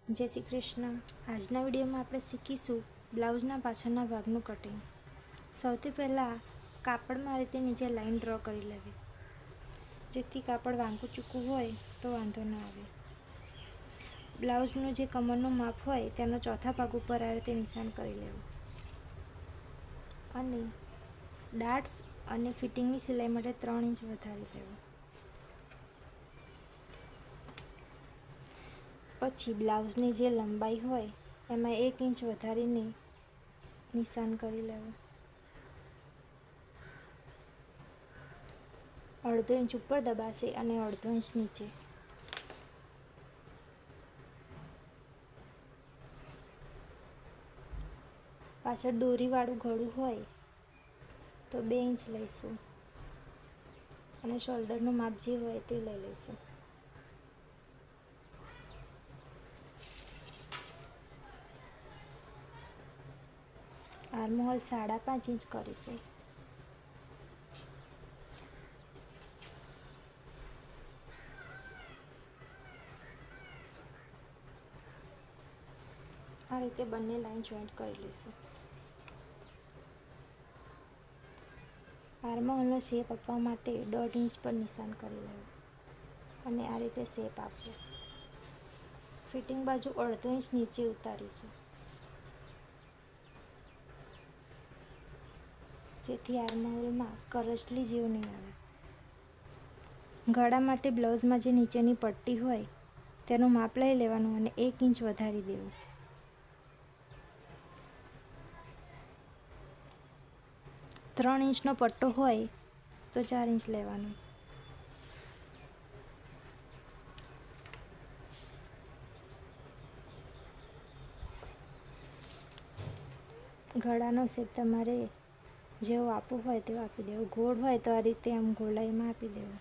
જય શ્રી કૃષ્ણ. આજના વિડીયોમાં આપણે શીખીશું બ્લાઉઝના પાછળના ભાગનું કટિંગ. સૌથી પહેલાં કાપડમાં આ રીતે નીચે લાઈન ડ્રો કરી લેવી, જેથી કાપડ વાંકું ચૂકું હોય તો વાંધો ન આવે. બ્લાઉઝનું જે કમરનું માપ હોય તેનો ચોથા ભાગ ઉપર આ રીતે નિશાન કરી લેવું અને ડાટ્સ અને ફિટિંગની સિલાઈ માટે 3 ઇંચ વધારી લેવું. પછી બ્લાઉઝની જે લંબાઈ હોય એમાં 1 ઇંચ વધારીને નિશાન કરી લેવું. 1/2 ઇંચ ઉપર દબાશે અને 1/2 ઇંચ નીચે. પાછળ દોરીવાળું ગળું હોય તો 2 ઇંચ લઈશું અને શોલ્ડરનું માપ જે હોય તે લઈ લઈશું. આર્મહોલ 5.5 ઇંચ કરીશું. આ રીતે બંને લાઈન જોઈન્ટ કરી લઈશું. આર્મહોલનો શેપ આપવા માટે 1.5 ઇંચ પર નિશાન કરી લેવું અને આ રીતે શેપ આપવો. ફિટિંગ બાજુ 1/2 ઇંચ નીચે ઉતારીશું, જેથી આર્મહોલમાં કરચલી જેવું નહીં આવે. ગળા માટે બ્લાઉઝમાં જે નીચેની પટ્ટી હોય તેનું માપ લઈ લેવાનું અને 1 ઇંચ વધારી દેવું. ત્રણ ઇંચનો પટ્ટો હોય તો 4 ઇંચ લેવાનું. ગળાનો શેપ તમારે જેવો આપવો હોય તેવો આપી દેવો. ગોળ હોય તો આ રીતે આમ ગોળાઈમાં આપી દેવું.